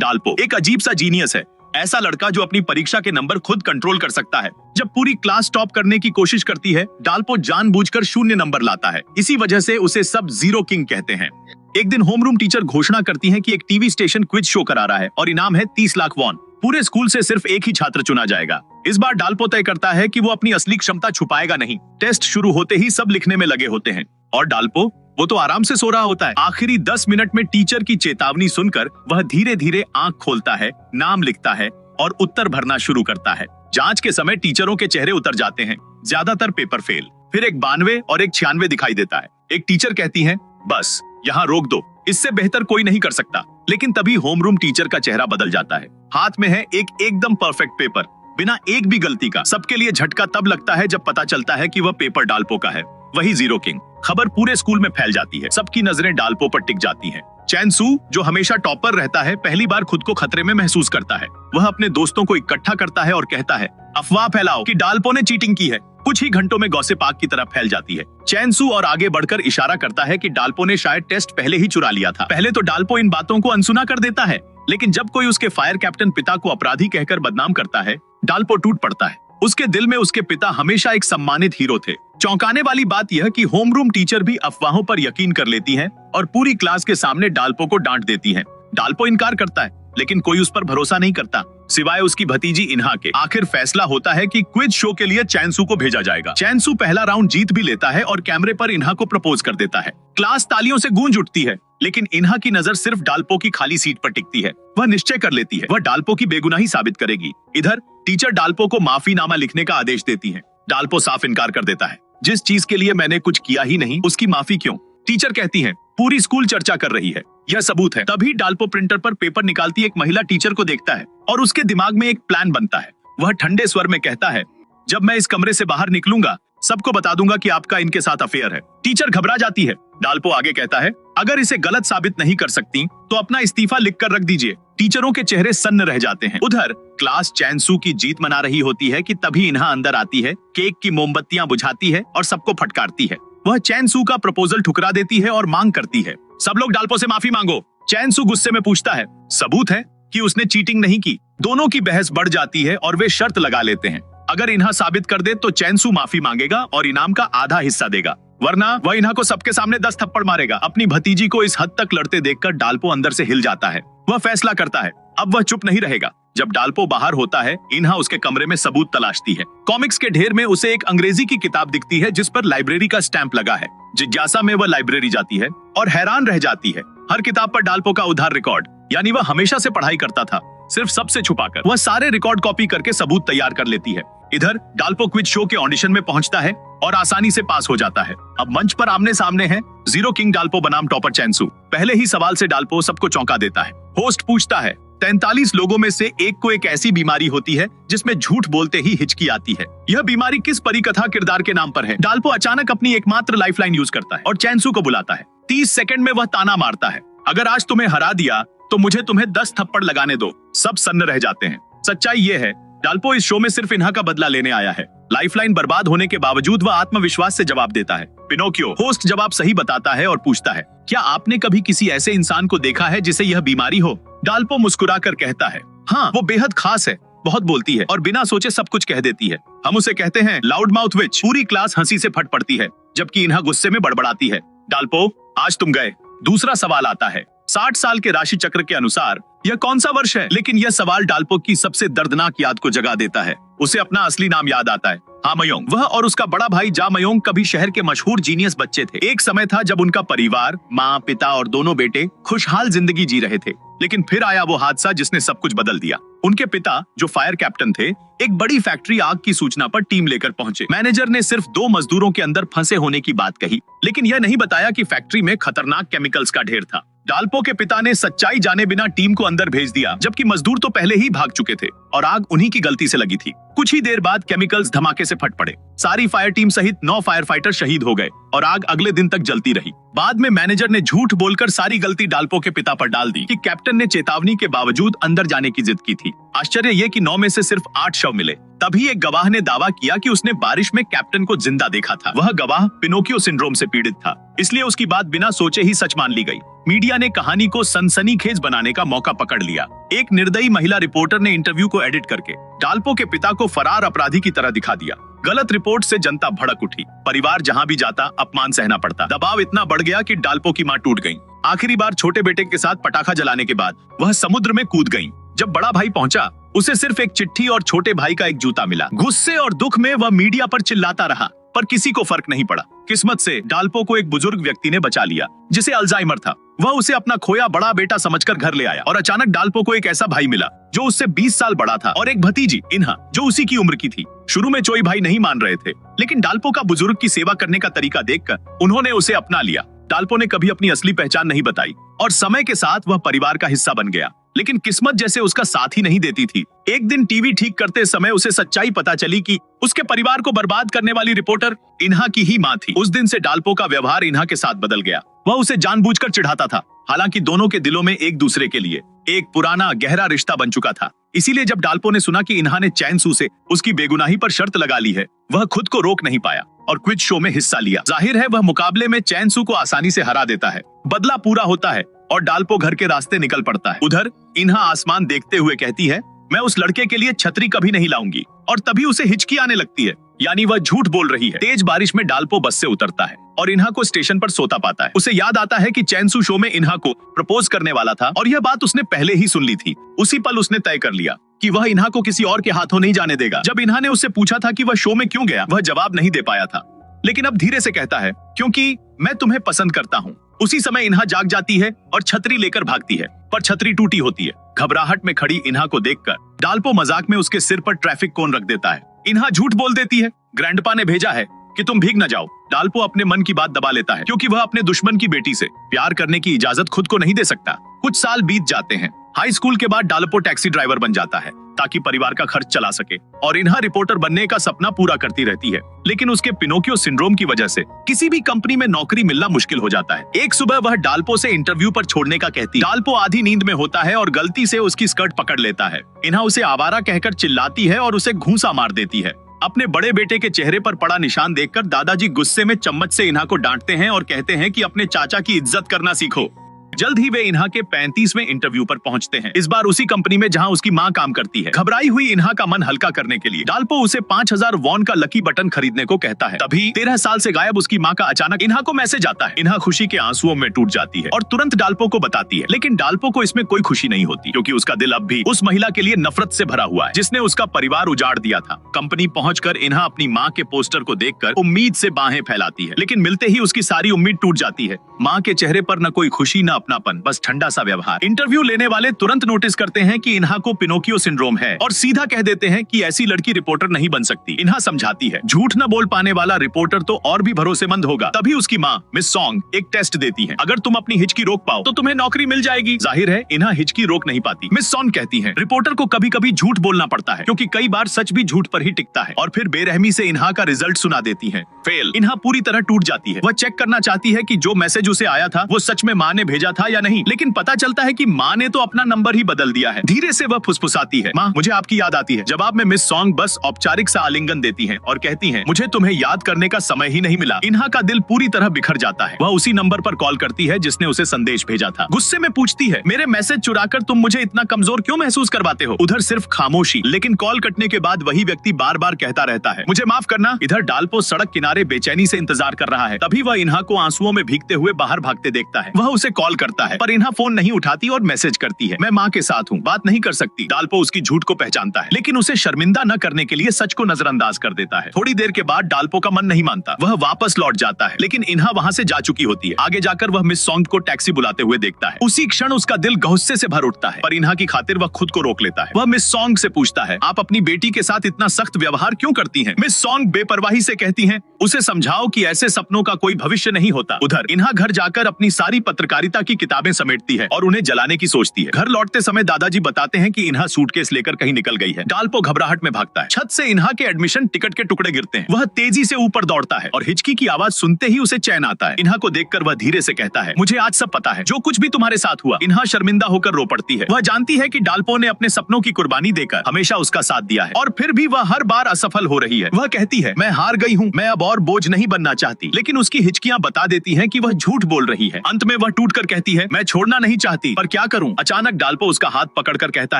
डाल्पो एक अजीब सा जीनियस है, ऐसा लड़का जो अपनी परीक्षा के नंबर खुद कंट्रोल कर सकता है। जब पूरी क्लास टॉप करने की कोशिश करती है, डाल्पो जानबूझकर 0 नंबर लाता है। इसी वजह से उसे सब जीरो किंग कहते हैं। एक दिन होमरूम टीचर घोषणा करती है कि एक टीवी स्टेशन क्विज शो करा रहा है और इनाम है 30 लाख वॉन। पूरे स्कूल से सिर्फ एक ही छात्र चुना जाएगा। इस बार डाल्पो तय करता है कि वो अपनी असली क्षमता छुपाएगा नहीं। टेस्ट शुरू होते ही सब लिखने में लगे होते हैं और डाल्पो वो तो आराम से सो रहा होता है। आखिरी 10 मिनट में टीचर की चेतावनी सुनकर वह धीरे धीरे आंख खोलता है, नाम लिखता है और उत्तर भरना शुरू करता है। जांच के समय टीचरों के चेहरे उतर जाते हैं, ज्यादातर पेपर फेल। फिर एक 92 और एक 96 दिखाई देता है। एक टीचर कहती है, बस यहाँ रोक दो, इससे बेहतर कोई नहीं कर सकता। लेकिन तभी होमरूम टीचर का चेहरा बदल जाता है। हाथ में है एक एकदम परफेक्ट पेपर, बिना एक भी गलती का। सबके लिए झटका तब लगता है जब पता चलता है कि वह पेपर डाल्पो का है, वही जीरो किंग। खबर पूरे स्कूल में फैल जाती है। सबकी नजरें डाल्पो पर टिक जाती हैं। चैन सू, जो हमेशा टॉपर रहता है, पहली बार खुद को खतरे में महसूस करता है। वह अपने दोस्तों को इकट्ठा करता है और कहता है, अफवाह फैलाओ कि डाल्पो ने चीटिंग की है। कुछ ही घंटों में गॉसिप आग की तरह फैल जाती है। चैन सू और आगे बढ़कर इशारा करता है कि डाल्पो ने शायद टेस्ट पहले ही चुरा लिया था। पहले तो डाल्पो इन बातों को अनसुना कर देता है, लेकिन जब कोई उसके फायर कैप्टन पिता को अपराधी कहकर बदनाम करता है, डाल्पो टूट पड़ता है। उसके दिल में उसके पिता हमेशा एक सम्मानित हीरो थे। चौंकाने वाली बात यह कि होमरूम टीचर भी अफवाहों पर यकीन कर लेती है और पूरी क्लास के सामने डाल्पो को डांट देती है। डाल्पो इनकार करता है, लेकिन कोई उस पर भरोसा नहीं करता, सिवाय उसकी भतीजी इन्हा के। आखिर फैसला होता है कि क्विज शो के लिए चैन सू को भेजा जाएगा। चैन सू पहला राउंड जीत भी लेता है और कैमरे पर इन्हा को प्रपोज कर देता है। क्लास तालियों से गूंज उठती है, लेकिन इन्हा की नजर सिर्फ डाल्पो की खाली सीट पर टिकती है। वह निश्चय कर लेती है, वह डाल्पो की बेगुनाही साबित करेगी। इधर टीचर डाल्पो को माफीनामा लिखने का आदेश देती है। डाल्पो साफ इनकार कर देता है, जिस चीज के लिए मैंने कुछ किया ही नहीं, उसकी माफी क्यों? टीचर कहती है, पूरी स्कूल चर्चा कर रही है, यह सबूत है। तभी डाल्पो प्रिंटर पर पेपर निकालती एक महिला टीचर को देखता है और उसके दिमाग में एक प्लान बनता है। वह ठंडे स्वर में कहता है, जब मैं इस कमरे से बाहर निकलूंगा, सबको बता दूंगा कि आपका इनके साथ अफेयर है। टीचर घबरा जाती है। डाल्पो आगे कहता है, अगर इसे गलत साबित नहीं कर सकती तो अपना इस्तीफा लिखकर रख दीजिए। टीचरों के चेहरे सन्न रह जाते हैं। उधर क्लास चैन सू की जीत मना रही होती है कि तभी इन्हा अंदर आती है, केक की मोमबत्तियां बुझाती है और सबको फटकारती है। वह चैन सू का प्रपोजल ठुकरा देती है और मांग करती है, सब लोग डाल्पो से माफी मांगो। चैन सू गुस्से में पूछता है, सबूत है कि उसने चीटिंग नहीं की। दोनों की बहस बढ़ जाती है और वे शर्त लगा लेते हैं, अगर इन्हा साबित कर दे तो चैन सू माफी मांगेगा और इनाम का आधा हिस्सा देगा, वरना वह इन्हा को सबके सामने 10 थप्पड़ मारेगा। अपनी भतीजी को इस हद तक लड़ते देखकर डाल्पो अंदर से हिल जाता है। वह फैसला करता है, अब वह चुप नहीं रहेगा। जब डाल्पो बाहर होता है, इन्हा उसके कमरे में सबूत तलाशती है। कॉमिक्स के ढेर में उसे एक अंग्रेजी की किताब दिखती है जिस पर लाइब्रेरी का स्टैंप लगा है। जिज्ञासा में वह लाइब्रेरी जाती है और हैरान रह जाती है। हर किताब पर डाल्पो का उधार रिकॉर्ड, यानी वह हमेशा से पढ़ाई करता था, सिर्फ सबसे छुपाकर। वह सारे रिकॉर्ड कॉपी करके सबूत तैयार कर लेती है। इधर डाल्पो क्विज शो के ऑडिशन में पहुंचता है और आसानी से पास हो जाता है। अब मंच पर आमने सामने है जीरो किंग डाल्पो बनाम टॉपर चैन सू। पहले ही सवाल से डाल्पो सबको चौंका देता है। होस्ट पूछता है, 43 लोगों में से एक को एक ऐसी बीमारी होती है जिसमें झूठ बोलते ही हिचकी आती है। यह बीमारी किस परिकथा किरदार के नाम पर है? डाल्पो अचानक अपनी एकमात्र लाइफलाइन यूज करता है और चैन सू को बुलाता है। 30 सेकंड में वह ताना मारता है, अगर आज तुम्हें हरा दिया तो मुझे तुम्हें 10 थप्पड़ लगाने दो। सब सन्न रह जाते हैं। सच्चाई ये है, डाल्पो इस शो में सिर्फ इन्हा का बदला लेने आया है। लाइफलाइन बर्बाद होने के बावजूद वह आत्मविश्वास से जवाब देता है। पिनोकियो। होस्ट जवाब सही बताता है और पूछता है, क्या आपने कभी किसी ऐसे इंसान को देखा है जिसे यह बीमारी हो? डाल्पो मुस्कुराकर कहता है, हाँ, वो बेहद खास है, बहुत बोलती है और बिना सोचे सब कुछ कह देती है। हम उसे कहते हैं लाउड माउथ विच। पूरी क्लास हंसी से फट पड़ती है, जबकि इन्हा गुस्से में बड़बड़ाती है। डाल्पो, आज तुम गए। दूसरा सवाल आता है, 60 साल के राशि चक्र के अनुसार यह कौन सा वर्ष है? लेकिन यह सवाल डाल्पो की सबसे दर्दनाक याद को जगा देता है। उसे अपना असली नाम याद आता है, हामयोंग। वह और उसका बड़ा भाई जामयोंग कभी शहर के मशहूर जीनियस बच्चे थे। एक समय था जब उनका परिवार, माँ, पिता और दोनों बेटे खुशहाल जिंदगी जी रहे थे। लेकिन फिर आया वो हादसा जिसने सब कुछ बदल दिया। उनके पिता, जो फायर कैप्टन थे, एक बड़ी फैक्ट्री आग की सूचना पर टीम लेकर पहुंचे। मैनेजर ने सिर्फ 2 मजदूरों के अंदर फंसे होने की बात कही, लेकिन यह नहीं बताया कि फैक्ट्री में खतरनाक केमिकल्स का ढेर था। डाल्पो के पिता ने सच्चाई जाने बिना टीम को अंदर भेज दिया, जबकि मजदूर तो पहले ही भाग चुके थे और आग उन्हीं की गलती से लगी थी। कुछ ही देर बाद केमिकल्स धमाके से फट पड़े। सारी फायर टीम सहित 9 फायर फाइटर शहीद हो गए और आग अगले दिन तक जलती रही। बाद में मैनेजर ने झूठ बोलकर सारी गलती डाल्पो के पिता पर डाल दी कि कैप्टन ने चेतावनी के बावजूद अंदर जाने की जिद की थी। आश्चर्य ये कि 9 में से सिर्फ 8 शव मिले। तभी एक गवाह ने दावा किया कि उसने बारिश में कैप्टन को जिंदा देखा था। वह गवाह पिनोकियो सिंड्रोम से पीड़ित था, इसलिए उसकी बात बिना सोचे ही सच मान ली गई। मीडिया ने कहानी को सनसनीखेज बनाने का मौका पकड़ लिया। एक निर्दयी महिला रिपोर्टर ने इंटरव्यू को एडिट करके डाल्पो के पिता को फरार अपराधी की तरह दिखा दिया। गलत रिपोर्ट से जनता भड़क उठी। परिवार जहां भी जाता अपमान सहना पड़ता। दबाव इतना बढ़ गया कि डाल्पो की मां टूट गई। आखिरी बार छोटे बेटे के साथ पटाखा जलाने के बाद वह समुद्र में कूद गई। जब बड़ा भाई पहुंचा, उसे सिर्फ एक चिट्ठी और छोटे भाई का एक जूता मिला। गुस्से और दुख में वह मीडिया पर चिल्लाता रहा, पर किसी को फर्क नहीं पड़ा। किस्मत से डाल्पो को एक बुजुर्ग व्यक्ति ने बचा लिया, जिसे अल्जाइमर था। वह उसे अपना खोया बड़ा बेटा समझकर घर ले आया और अचानक डाल्पो को एक ऐसा भाई मिला जो उससे 20 साल बड़ा था और एक भतीजी इन्हा जो उसी की उम्र की थी। शुरू में चोई भाई नहीं मान रहे थे, लेकिन डाल्पो का बुजुर्ग की सेवा करने का तरीका देखकर उन्होंने उसे अपना लिया। डाल्पो ने कभी अपनी असली पहचान नहीं बताई और समय के साथ वह परिवार का हिस्सा बन गया, लेकिन किस्मत जैसे उसका साथ ही नहीं देती थी। एक दिन टीवी ठीक करते समय उसे सच्चाई पता चली कि उसके परिवार को बर्बाद करने वाली रिपोर्टर इन्हा की ही मां थी। उस दिन से डाल्पो का व्यवहार इन्हा के साथ बदल गया। वह उसे जानबूझकर चिढ़ाता था, हालांकि दोनों के दिलों में एक दूसरे के लिए एक पुराना गहरा रिश्ता बन चुका था। इसीलिए जब डाल्पो ने सुना कि इन्हा ने चैनसू से उसकी बेगुनाही पर शर्त लगा ली है, वह खुद को रोक नहीं पाया और क्विज शो में हिस्सा लिया। जाहिर है वह मुकाबले में चैनसू को आसानी से हरा देता है। बदला पूरा होता है और डाल्पो घर के रास्ते निकल पड़ता है। उधर इन्हा आसमान देखते हुए कहती है, मैं उस लड़के के लिए छतरी कभी नहीं लाऊंगी, और तभी उसे हिचकी आने लगती है, यानी वह झूठ बोल रही है। तेज बारिश में डाल्पो बस से उतरता है और इन्हा को स्टेशन पर सोता पाता है। उसे याद आता है कि चैनसू शो में इन्हा को प्रपोज करने वाला था और यह बात उसने पहले ही सुन ली थी। उसी पल उसने तय कर लिया कि वह इन्हा को किसी और के हाथों नहीं जाने देगा। जब इन्हा ने उससे पूछा था कि वह शो में क्यों गया, वह जवाब नहीं दे पाया था, लेकिन अब धीरे से कहता है, क्योंकि मैं तुम्हें पसंद करता हूँ। उसी समय इन्हा जाग जाती है और छतरी लेकर भागती है, पर छतरी टूटी होती है। घबराहट में खड़ी इन्हा को देखकर डाल्पो मजाक में उसके सिर पर ट्रैफिक कोन रख देता है। इन्हा झूठ बोल देती है, ग्रैंडपा ने भेजा है कि तुम भीग न जाओ। डाल्पो अपने मन की बात दबा लेता है, क्योंकि वह अपने दुश्मन की बेटी से प्यार करने की इजाजत खुद को नहीं दे सकता। कुछ साल बीत जाते हैं। हाई स्कूल के बाद डाल्पो टैक्सी ड्राइवर बन जाता है ताकि परिवार का खर्च चला सके, और इन्हा रिपोर्टर बनने का सपना पूरा करती रहती है। लेकिन उसके पिनोकियो सिंड्रोम की वजह से किसी भी कंपनी में नौकरी मिलना मुश्किल हो जाता है। एक सुबह वह डाल्पो से इंटरव्यू पर छोड़ने का कहती। डाल्पो आधी नींद में होता है और गलती से उसकी स्कर्ट पकड़ लेता है। इन्हा उसे आवारा कहकर चिल्लाती है और उसे घूंसा मार देती है। अपने बड़े बेटे के चेहरे पर पड़ा निशान देखकर दादाजी गुस्से में चम्मच से इन्हा को डांटते हैं और कहते हैं कि अपने चाचा की इज्जत करना सीखो। जल्द ही वे इन्हा के 35वें इंटरव्यू पर पहुंचते हैं, इस बार उसी कंपनी में जहां उसकी मां काम करती है। घबराई हुई इन्हा का मन हल्का करने के लिए डाल्पो उसे 5000 वॉन का लकी बटन खरीदने को कहता है। तभी 13 साल से गायब उसकी मां का अचानक इन्हा को मैसेज आता है। इन्हा खुशी के आंसुओं में टूट जाती है और तुरंत डाल्पो को बताती है, लेकिन डाल्पो को इसमें कोई खुशी नहीं होती, क्योंकि उसका दिल अब भी उस महिला के लिए नफरत से भरा हुआ है जिसने उसका परिवार उजाड़ दिया था। कंपनी पहुंचकर इन्हा अपनी मां के पोस्टर को देखकर उम्मीद से बाहें फैलाती है, लेकिन मिलते ही उसकी सारी उम्मीद टूट जाती है। मां के चेहरे पर न कोई खुशी न अपनापन, बस ठंडा सा व्यवहार। इंटरव्यू लेने वाले तुरंत नोटिस करते हैं कि इन्हा को पिनोकियो सिंड्रोम है और सीधा कह देते हैं कि ऐसी लड़की रिपोर्टर नहीं बन सकती। इन्हा समझाती है, झूठ न बोल पाने वाला रिपोर्टर तो और भी भरोसेमंद होगा। तभी उसकी माँ मिस सॉन्ग एक टेस्ट देती है, अगर तुम अपनी हिचकी रोक पाओ तो तुम्हें नौकरी मिल जाएगी। जाहिर है इन्हा हिचकी रोक नहीं पाती। मिस सॉन्ग कहती है, रिपोर्टर को कभी कभी झूठ बोलना पड़ता है, क्योंकि कई बार सच भी झूठ पर ही टिकता है। और फिर बेरहमी से इन्हा का रिजल्ट सुना देती है, फेल। इन्हा पूरी तरह टूट जाती है। वह चेक करना चाहती है कि जो मैसेज उसे आया था वो सच में माँ ने भेजा था या नहीं, लेकिन पता चलता है कि माँ ने तो अपना नंबर ही बदल दिया है। धीरे से वह फुसफुसाती है, माँ मुझे आपकी याद आती है। जवाब में मिस सॉन्ग बस औपचारिक सा आलिंगन देती हैं और कहती हैं, मुझे तुम्हें याद करने का समय ही नहीं मिला। इन्हा का दिल पूरी तरह बिखर जाता है। वह उसी नंबर पर कॉल करती है जिसने उसे संदेश भेजा था। गुस्से में पूछती है, मेरे मैसेज चुराकर तुम मुझे इतना कमजोर क्यों महसूस करवाते हो? उधर सिर्फ खामोशी, लेकिन कॉल कटने के बाद वही व्यक्ति बार बार कहता रहता है, मुझे माफ करना। इधर डाल्पो सड़क किनारे बेचैनी से इंतजार कर रहा है। तभी वह इन्हा को आंसुओं में भीगते हुए बाहर भागते देखता है। वह उसे कॉल करता है, पर इन्हा फोन नहीं उठाती और मैसेज करती है, मैं माँ के साथ हूँ, बात नहीं कर सकती। डाल्पो उसकी झूठ को पहचानता है, लेकिन उसे शर्मिंदा न करने के लिए सच को नजरअंदाज कर देता है। थोड़ी देर के बाद डाल्पो का मन नहीं मानता, वह वापस लौट जाता है, लेकिन इन्हा वहाँ से जा चुकी होती है। आगे जाकर वह मिस सॉन्ग को टैक्सी बुलाते हुए देखता है। उसी क्षण उसका दिल गुस्से से भर उठता है, पर इन्हा की खातिर वह खुद को रोक लेता है। वह मिस सॉन्ग से पूछता है, आप अपनी बेटी के साथ इतना सख्त व्यवहार क्यों करती हैं? मिस सॉन्ग बेपरवाही से कहती हैं, उसे समझाओ कि ऐसे सपनों का कोई भविष्य नहीं होता। उधर इन्हा घर जाकर अपनी सारी पत्रकारिता की की किताबें समेटती है और उन्हें जलाने की सोचती है। घर लौटते समय दादाजी बताते हैं कि इन्हा सूटकेस लेकर कहीं निकल गई है। डाल्पो घबराहट में भागता है। छत से इन्हा के एडमिशन टिकट के टुकड़े गिरते हैं। वह तेजी से ऊपर दौड़ता है और हिचकी की आवाज सुनते ही उसे चैन आता है। इन्हा को देखकर वह धीरे से कहता है, मुझे आज सब पता है, जो कुछ भी तुम्हारे साथ हुआ। इन्हा शर्मिंदा होकर रो पड़ती है। वह जानती है कि डाल्पो ने अपने सपनों की कुर्बानी देकर हमेशा उसका साथ दिया है और फिर भी वह हर बार असफल हो रही है। वह कहती है, मैं हार गई हूँ, मैं अब और बोझ नहीं बनना चाहती। लेकिन उसकी हिचकियां बता देती हैं कि वह झूठ बोल रही है। अंत में वह टूटकर कहती है, मैं छोड़ना नहीं चाहती, पर क्या करूं। अचानक डाल्पो उसका हाथ पकड़कर कहता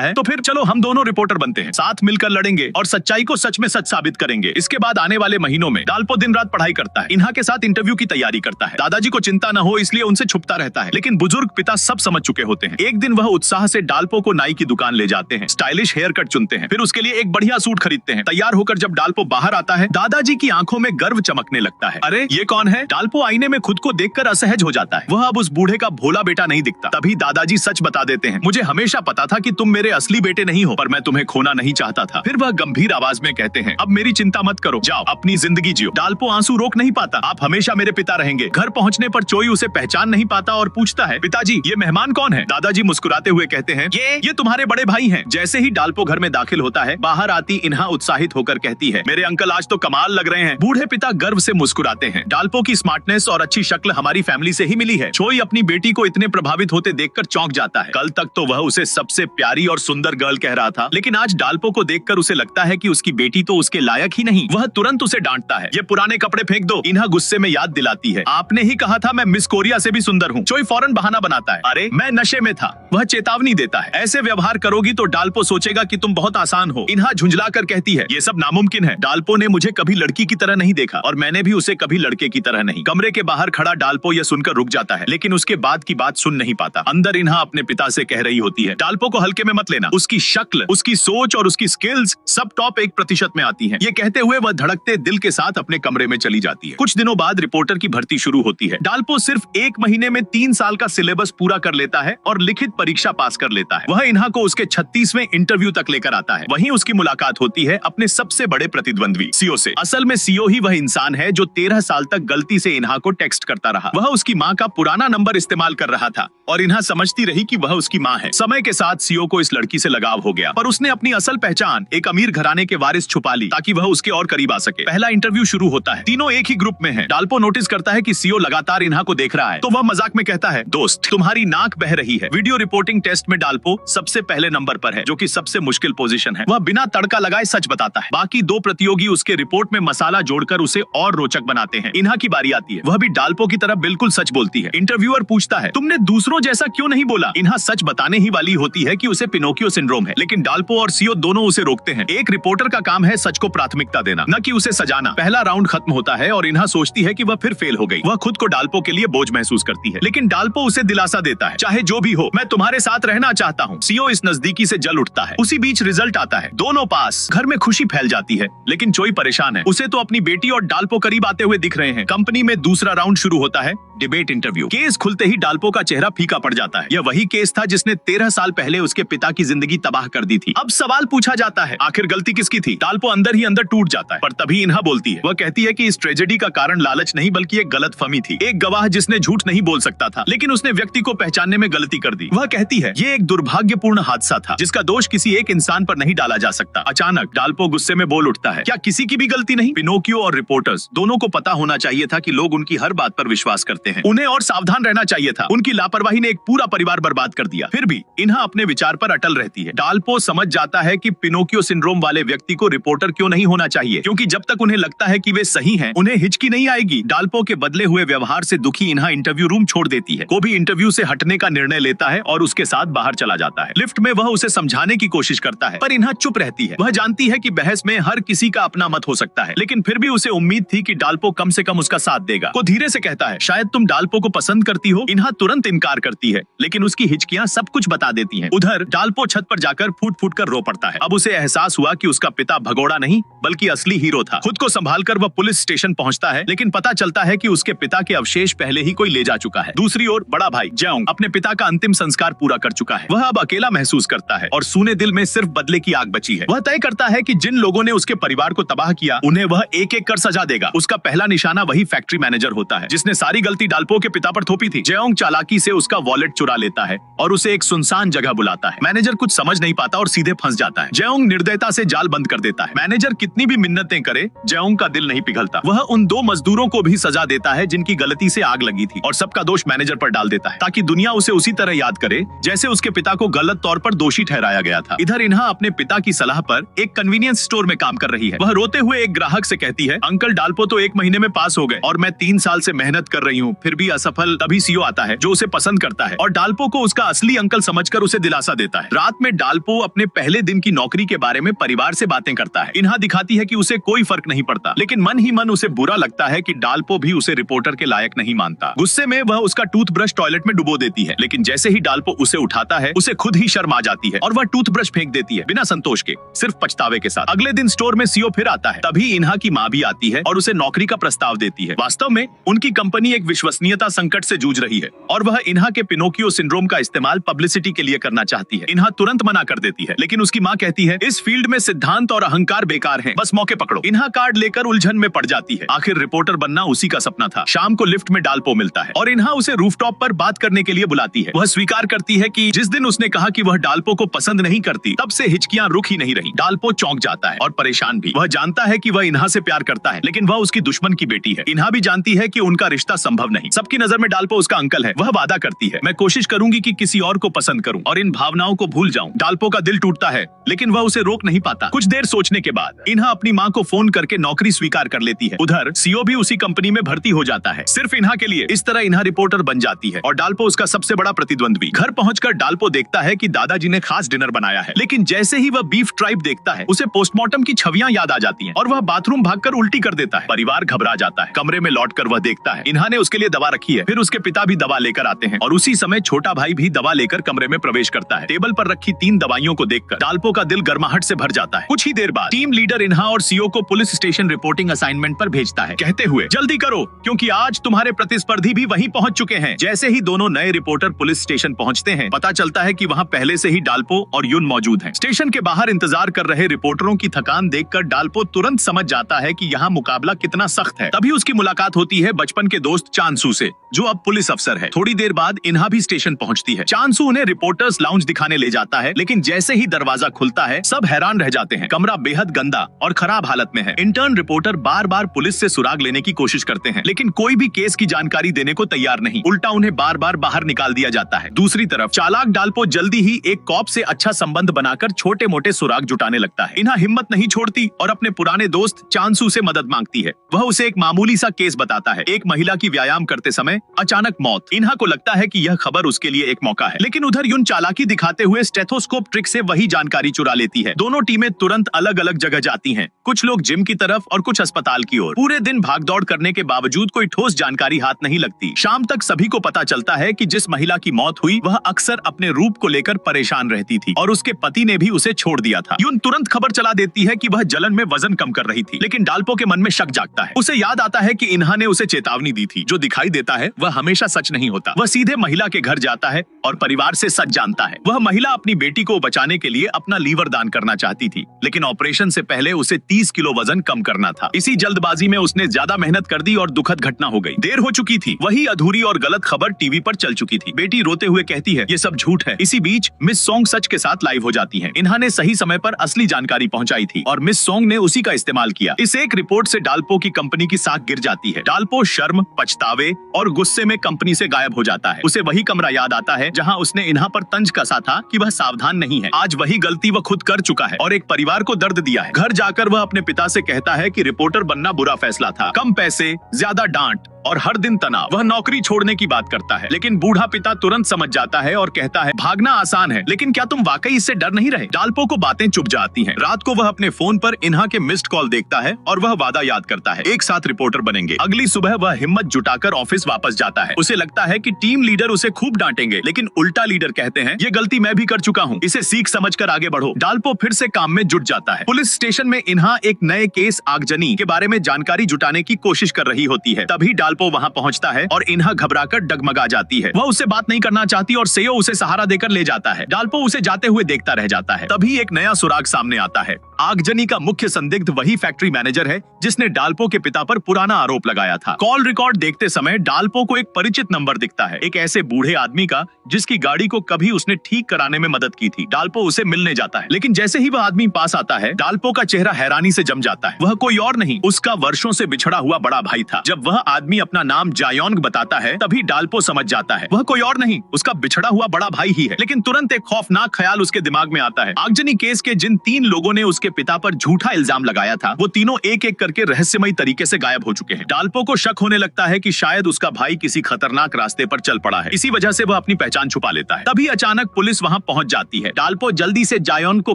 है, तो फिर चलो हम दोनों रिपोर्टर बनते हैं, साथ मिलकर लड़ेंगे और सच्चाई को सच में सच साबित करेंगे। इसके बाद आने वाले महीनों में डाल्पो दिन रात पढ़ाई करता है। इन्हा के साथ इंटरव्यू की तैयारी करता है। दादाजी को चिंता न हो इसलिए उनसे छुपता रहता है, लेकिन बुजुर्ग पिता सब समझ चुके होते हैं। एक दिन वह उत्साह से डाल्पो को नाई की दुकान ले जाते हैं, स्टाइलिश हेयर कट चुनते हैं, फिर उसके लिए एक बढ़िया सूट खरीदते हैं। तैयार होकर जब डाल्पो बाहर आता है, दादाजी की आंखों में गर्व चमकने लगता है। अरे ये कौन है? डाल्पो आईने में खुद को देखकर असहज हो जाता है। वह अब उस बूढ़े का भोला बेटा नहीं दिखता। तभी दादाजी सच बता देते हैं, मुझे हमेशा पता था कि तुम मेरे असली बेटे नहीं हो, पर मैं तुम्हें खोना नहीं चाहता था। फिर वह गंभीर आवाज में कहते हैं, अब मेरी चिंता मत करो, जाओ अपनी जिंदगी जियो। डाल्पो आंसू रोक नहीं पाता, आप हमेशा मेरे पिता रहेंगे। घर पहुंचने पर चोई उसे पहचान नहीं पाता और पूछता है, पिताजी ये मेहमान कौन है? दादाजी मुस्कुराते हुए कहते हैं, ये तुम्हारे बड़े भाई हैं। जैसे ही डाल्पो घर में दाखिल होता है, बाहर आती इन्हा उत्साहित होकर कहती है, मेरे अंकल आज तो कमाल लग रहे हैं। बूढ़े पिता गर्व से मुस्कुराते हैं। डाल्पो की स्मार्टनेस और अच्छी शक्ल हमारी फैमिली से ही मिली है। चोई अपनी बेटी को इतने प्रभावित होते देखकर चौंक जाता है। कल तक तो वह उसे सबसे प्यारी और सुंदर गर्ल कह रहा था, लेकिन आज डाल्पो को देखकर उसे लगता है कि उसकी बेटी तो उसके लायक ही नहीं। वह तुरंत उसे डांटता है, ये पुराने कपड़े फेंक दो। इन्हा गुस्से में याद दिलाती है, आपने ही कहा था मैं मिस कोरिया से भी सुंदर हूँ। चोई फौरन बहाना बनाता है, अरे मैं नशे में था। वह चेतावनी देता है, ऐसे व्यवहार करोगी तो डाल्पो सोचेगा कि तुम बहुत आसान हो। इन्हा झुंझला कर कहती है, ये सब नामुमकिन है। डाल्पो ने मुझे कभी लड़की की तरह नहीं देखा और मैंने भी उसे कभी लड़के की तरह नहीं। कमरे के बाहर खड़ा डाल्पो यह सुनकर रुक जाता है, लेकिन उसके बाद की बात सुन नहीं पाता। अंदर इन्हा अपने पिता से कह रही होती है, डाल्पो को हल्के में मत लेना। उसकी शक्ल, उसकी सोच और उसकी स्किल्स सब टॉप 1% में आती हैं। ये कहते हुए वह धड़कते दिल के साथ अपने कमरे में चली जाती है। कुछ दिनों बाद रिपोर्टर की भर्ती शुरू होती है। डाल्पो सिर्फ 1 महीने में 3 साल का सिलेबस पूरा कर लेता है और लिखित परीक्षा पास कर लेता है। वह इन्हा को उसके 36वें इंटरव्यू तक लेकर आता है। वहीं उसकी मुलाकात होती है अपने सबसे बड़े प्रतिद्वंद्वी सीओ से। असल में सीओ ही वह इंसान है जो 13 साल तक गलती से इन्हा को टेक्स्ट करता रहा। वह उसकी माँ का पुराना नंबर इस्तेमाल कर रहा था और इन्हा समझती रही कि वह उसकी माँ है। समय के साथ सीओ को इस लड़की से लगाव हो गया, पर उसने अपनी असल पहचान एक अमीर घराने के वारिस छुपा ली ताकि वह उसके और करीब आ सके। पहला इंटरव्यू शुरू होता है। तीनों एक ही ग्रुप में हैं। डाल्पो नोटिस करता है कि सीओ लगातार इन्हा को देख रहा है, तो वह मजाक में कहता है, दोस्त तुम्हारी नाक बह रही है। वीडियो रिपोर्टिंग टेस्ट में डाल्पो सबसे पहले नंबर पर है, जो कि सबसे मुश्किल पोजीशन है। वह बिना तड़का लगाए सच बताता है। बाकी 2 प्रतियोगी उसके रिपोर्ट में मसाला जोड़कर उसे और रोचक बनाते हैं। इन्हा की बारी आती है। वह भी डाल्पो की तरह बिल्कुल सच बोलती है। इंटरव्यूअर पूछता है, तुमने दूसरों जैसा क्यों नहीं बोला? इन्हा सच बताने ही वाली होती है कि उसे पिनोकियो सिंड्रोम है, लेकिन डाल्पो और सीओ दोनों उसे रोकते हैं। एक रिपोर्टर का काम है सच को प्राथमिकता देना, न कि उसे सजाना। पहला राउंड खत्म होता है और इन्हा सोचती है कि वह फिर फेल हो गई। वह खुद को डाल्पो के लिए बोझ महसूस करती है, लेकिन डाल्पो उसे दिलासा देता है, चाहे जो भी हो मैं तुम्हारे साथ रहना चाहता हूँ। सीओ इस नजदीकी से जल उठता है। उसी बीच रिजल्ट आता है, दोनों पास। घर में खुशी फैल जाती है, लेकिन चोई परेशान है। उसे तो अपनी बेटी और डाल्पो करीब आते हुए दिख रहे हैं। कंपनी में दूसरा राउंड शुरू होता है, डिबेट इंटरव्यू। केस खुलते ही डाल्पो का चेहरा फीका पड़ जाता है। यह वही केस था जिसने 13 साल पहले उसके पिता की जिंदगी तबाह कर दी थी। अब सवाल पूछा जाता है, आखिर गलती किसकी थी? डाल्पो अंदर ही अंदर टूट जाता है, पर तभी इन्हा बोलती है। वह कहती है कि इस ट्रेजेडी का कारण लालच नहीं बल्कि एक गलतफहमी थी। एक गवाह जिसने झूठ नहीं बोल सकता था, लेकिन उसने व्यक्ति को पहचानने में गलती कर दी। वह कहती है, ये एक दुर्भाग्यपूर्ण हादसा था जिसका दोष किसी एक इंसान पर नहीं डाला जा सकता। अचानक डाल्पो गुस्से में बोल उठता है, क्या किसी की भी गलती नहीं? पिनोकियो और रिपोर्टर्स दोनों को पता होना चाहिए था कि लोग उनकी हर बात पर विश्वास करते हैं। उन्हें और सावधान रहना चाहिए था। उनकी लापरवाही ने एक पूरा परिवार बर्बाद कर दिया। फिर भी इन्हा अपने विचार पर अटल रहती है। डाल्पो समझ जाता है कि पिनोकियो सिंड्रोम वाले व्यक्ति को रिपोर्टर क्यों नहीं होना चाहिए, क्योंकि जब तक उन्हें लगता है कि वे सही हैं, उन्हें हिचकी नहीं आएगी। डाल्पो के बदले हुए व्यवहार से दुखी इन्हा इंटरव्यू रूम छोड़ देती है। वो भी इंटरव्यू से हटने का निर्णय लेता है और उसके साथ बाहर चला जाता है। लिफ्ट में वह उसे समझाने की कोशिश करता है, पर इन्हा चुप रहती है। वह जानती है कि बहस में हर किसी का अपना मत हो सकता है, लेकिन फिर भी उसे उम्मीद थी कि डाल्पो कम से कम उसका साथ देगा। वो धीरे से कहता है, शायद तुम डाल्पो को पसंद करती हो। इन्हा तुरंत इनकार करती है, लेकिन उसकी हिचकियां सब कुछ बता देती हैं। उधर डाल्पो छत पर जाकर फूट फूट कर रो पड़ता है। अब उसे एहसास हुआ कि उसका पिता भगोड़ा नहीं बल्कि असली हीरो था। खुद को संभालकर वह पुलिस स्टेशन पहुंचता है, लेकिन पता चलता है कि उसके पिता के अवशेष पहले ही कोई ले जा चुका है। दूसरी ओर बड़ा भाई जेओंग अपने पिता का अंतिम संस्कार पूरा कर चुका है। वह अब अकेला महसूस करता है और सूने दिल में सिर्फ बदले की आग बची है। वह तय करता है कि जिन लोगों ने उसके परिवार को तबाह किया, उन्हें वह एक एक कर सजा देगा। उसका पहला निशाना वही फैक्ट्री मैनेजर होता है जिसने सारी गलती डाल्पो के पिता पर थोपी थी। जेओंग चालाकी से उसका वॉलेट चुरा लेता है और उसे एक सुनसान जगह बुलाता है। मैनेजर कुछ समझ नहीं पाता और सीधे फंस जाता है। जयोंग निर्दयता से जाल बंद कर देता है। मैनेजर कितनी भी मिन्नतें करे, जयोंग का दिल नहीं पिघलता। वह उन 2 मजदूरों को भी सजा देता है जिनकी गलती से आग लगी थी और सबका दोष मैनेजर पर डाल देता है ताकि दुनिया उसे उसी तरह याद करे जैसे उसके पिता को गलत तौर पर दोषी ठहराया गया था। इधर इन्हा अपने पिता की सलाह पर एक कन्वीनियंस स्टोर में काम कर रही है। वह रोते हुए एक ग्राहक से कहती है, अंकल डाल्पो तो 1 महीने में पास हो गए और मैं 3 साल से मेहनत कर रही हूँ, फिर भी असफल। तभी सीओ आता है जो उसे पसंद करता है और डाल्पो को उसका असली अंकल समझकर उसे दिलासा देता है। रात में डाल्पो अपने पहले दिन की नौकरी के बारे में परिवार से बातें करता है। इन्हा दिखाती है कि उसे कोई फर्क नहीं पड़ता, लेकिन मन ही मन उसे बुरा लगता है कि डाल्पो भी उसे रिपोर्टर के लायक नहीं मानता। गुस्से में वह उसका टूथब्रश टॉयलेट में डुबो देती है, लेकिन जैसे ही डाल्पो उसे उठाता है उसे खुद ही शर्म आ जाती है और वह टूथब्रश फेंक देती है, बिना संतोष के, सिर्फ पछतावे के साथ। अगले दिन स्टोर में सीओ फिर आता है। तभी इन्हा की माँ भी आती है और उसे नौकरी का प्रस्ताव देती है। वास्तव में उनकी कंपनी एक विश्वसनीयता संकट से जूझ रही है और वह इन्हा के पिनोकियो सिंड्रोम का इस्तेमाल पब्लिसिटी के लिए करना चाहती है। इन्हा तुरंत मना कर देती है, लेकिन उसकी माँ कहती है, इस फील्ड में सिद्धांत और अहंकार बेकार हैं, बस मौके पकड़ो। इन्हा कार्ड लेकर उलझन में पड़ जाती है। आखिर रिपोर्टर बनना उसी का सपना था। शाम को लिफ्ट में डाल्पो मिलता है और इन्हा उसे रूफटॉप पर बात करने के लिए बुलाती है। वह स्वीकार करती है कि जिस दिन उसने कहा कि वह डाल्पो को पसंद नहीं करती, तब से हिचकियां रुक ही नहीं रही। डाल्पो चौंक जाता है और परेशान भी। वह जानता है कि वह इन्हा से प्यार करता है, लेकिन वह उसकी दुश्मन की बेटी है। इन्हा भी जानती है कि उनका रिश्ता संभव नहीं। सबकी नजर में डाल्पो उसका अंकल है। वह वादा करती है, मैं कोशिश करूंगी कि किसी और को पसंद करूं और इन भावनाओं को भूल जाऊं। डाल्पो का दिल टूटता है, लेकिन वह उसे रोक नहीं पाता। कुछ देर सोचने के बाद इन्हा अपनी माँ को फोन करके नौकरी स्वीकार कर लेती है। उधर सीओ भी उसी कंपनी में भर्ती हो जाता है, सिर्फ इन्हा के लिए। इस तरह इन्हा रिपोर्टर बन जाती है और डाल्पो उसका सबसे बड़ा प्रतिद्वंद्वी। घर पहुंचकर डाल्पो देखता है कि दादाजी ने खास डिनर बनाया है, लेकिन जैसे ही वह बीफ ट्राइब देखता है, उसे पोस्टमार्टम की छवियां याद आ जाती हैं और वह बाथरूम भागकर उल्टी कर देता है। परिवार घबरा जाता है। कमरे में लौटकर वह देखता है इन्हा ने उसके लिए दवा रखी है। फिर उसके पिता भी दवा लेकर आते हैं और उसी समय छोटा भाई भी दवा लेकर कमरे में प्रवेश करता है। टेबल पर रखी 3 दवाइयों को देखकर डाल्पो का दिल गर्माहट से भर जाता है। कुछ ही देर बाद टीम लीडर इन्हा और सीओ को पुलिस स्टेशन रिपोर्टिंग असाइनमेंट पर भेजता है, कहते हुए, जल्दी करो क्योंकि आज तुम्हारे प्रतिस्पर्धी भी वहीं पहुंच चुके हैं। जैसे ही दोनों नए रिपोर्टर पुलिस स्टेशन पहुंचते हैं, पता चलता है कि वहां पहले से ही डाल्पो और युन मौजूद हैं। स्टेशन के बाहर इंतजार कर रहे रिपोर्टरों की थकान देखकर डाल्पो तुरंत समझ जाता है कि यहाँ मुकाबला कितना सख्त है। तभी उसकी मुलाकात होती है बचपन के दोस्त चांसू से, जो अब पुलिस अफसर है। थोड़ी देर बाद इन्हा भी स्टेशन पहुंचती है। चांसू उन्हें रिपोर्टर्स लाउंज दिखाने ले जाता है, लेकिन जैसे ही दरवाजा खुलता है सब हैरान रह जाते हैं। कमरा बेहद गंदा और खराब हालत में है। इंटर्न रिपोर्टर बार बार पुलिस से सुराग लेने की कोशिश करते हैं, लेकिन कोई भी केस की जानकारी देने को तैयार नहीं। उल्टा उन्हें बार बार बाहर निकाल दिया जाता है। दूसरी तरफ चालाक डाल्पो जल्दी ही एक कॉप से अच्छा संबंध बनाकर छोटे मोटे सुराग जुटाने लगता है। इन्हा हिम्मत नहीं छोड़ती और अपने पुराने दोस्त चांसू से मदद मांगती है। वह उसे एक मामूली सा केस बताता है, एक महिला की व्यायाम करते समय अचानक मौत। इन्हा को लगता है कि यह खबर उसके लिए एक मौका है, लेकिन उधर युन चालाकी दिखाते हुए स्टेथोस्कोप ट्रिक से वही जानकारी चुरा लेती है। दोनों टीमें तुरंत अलग अलग जगह जाती हैं, कुछ लोग जिम की तरफ और कुछ अस्पताल की ओर। पूरे दिन भागदौड़ करने के बावजूद कोई ठोस जानकारी हाथ नहीं लगती। शाम तक सभी को पता चलता है कि जिस महिला की मौत हुई वह अक्सर अपने रूप को लेकर परेशान रहती थी और उसके पति ने भी उसे छोड़ दिया था। युन तुरंत खबर चला देती है कि वह जलन में वजन कम कर रही थी, लेकिन डाल्पो के मन में शक जागता है। उसे याद आता है कि इन्हा ने उसे चेतावनी दी थी, जो दिखाई देता है वह हमेशा सच नहीं होता। वह सीधे महिला के घर जाता है और परिवार से सच जानता है। वह महिला अपनी बेटी को बचाने के लिए अपना लीवर दान करना चाहती थी, लेकिन ऑपरेशन से पहले उसे 30 किलो वजन कम करना था। इसी जल्दबाजी में उसने ज्यादा मेहनत कर दी और दुखद घटना हो गई। देर हो चुकी थी। वही अधूरी और गलत खबर टीवी पर चल चुकी थी। बेटी रोते हुए कहती है, ये सब झूठ है। इसी बीच मिस सोंग सच के साथ लाइव हो जाती हैं। इन्हा ने सही समय पर असली जानकारी पहुंचाई थी और मिस सोंग ने उसी का इस्तेमाल किया। इस एक रिपोर्ट से डाल्पो की कंपनी की साख गिर जाती है। डाल्पो शर्म, पछतावे और गुस्से में कंपनी से गायब हो जाता है। उसे वही कमरा याद आता है जहां उसने इन्हा पर तंज कसा था कि वह सावधान नहीं है। आज वही गलती वह खुद कर चुका है और एक परिवार को दर्द दिया है। घर जाकर वह अपने पिता से कहता है कि रिपोर्टर बनना बुरा फैसला था, कम पैसे, ज्यादा डांट और हर दिन तनाव। वह नौकरी छोड़ने की बात करता है, लेकिन बूढ़ा पिता तुरंत समझ जाता है और कहता है, भागना आसान है, लेकिन क्या तुम वाकई इससे डर नहीं रहे? डाल्पो को बातें चुप जाती हैं। रात को वह अपने फोन पर इन्हा के मिस्ड कॉल देखता है और वह वादा याद करता है, एक साथ रिपोर्टर बनेंगे। अगली सुबह वह हिम्मत जुटाकर ऑफिस वापस जाता है। उसे लगता है कि टीम लीडर उसे खूब डांटेंगे, लेकिन उल्टा लीडर कहते हैं, ये गलती मैं भी कर चुका हूँ, इसे सीख समझकर आगे बढ़ो। डाल्पो फिर से काम में जुट जाता है। पुलिस स्टेशन में इन्हा एक नए केस आगजनी के बारे में जानकारी जुटाने की कोशिश कर रही होती है। तभी डाल्पो डाल्पो वहाँ पहुँचता है और इन्हा घबराकर डगमगा जाती है। वह उससे बात नहीं करना चाहती और सेयो उसे सहारा देकर ले जाता है। डाल्पो उसे जाते हुए देखता रह जाता है। तभी एक नया सुराग सामने आता है। आगजनी का मुख्य संदिग्ध वही फैक्ट्री मैनेजर है जिसने डाल्पो के पिता पर पुराना आरोप लगाया था। कॉल रिकॉर्ड देखते समय डाल्पो को एक परिचित नंबर दिखता है, एक ऐसे बूढ़े आदमी का जिसकी गाड़ी को कभी उसने ठीक कराने में मदद की थी। डाल्पो उसे मिलने जाता है, लेकिन जैसे ही वह आदमी पास आता है, डाल्पो का चेहरा हैरानी से जम जाता है। वह कोई और नहीं, उसका वर्षों से बिछड़ा हुआ बड़ा भाई था। जब वह आदमी अपना नाम जायोंग बताता है, तभी डाल्पो समझ जाता है वह कोई और नहीं, उसका बिछड़ा हुआ बड़ा भाई ही है। लेकिन तुरंत एक खौफनाक ख्याल उसके दिमाग में आता है। आगजनी केस के जिन 3 लोगों ने उसके पिता पर झूठा इल्जाम लगाया था, वो तीनों एक एक करके रहस्यमयी तरीके से गायब हो चुके हैं। डाल्पो को शक होने लगता है कि शायद उसका भाई किसी खतरनाक रास्ते पर चल पड़ा है। इसी वजह से वह अपनी पहचान छुपा लेता है। तभी अचानक पुलिस वहां पहुंच जाती है। डाल्पो जल्दी से जायोन को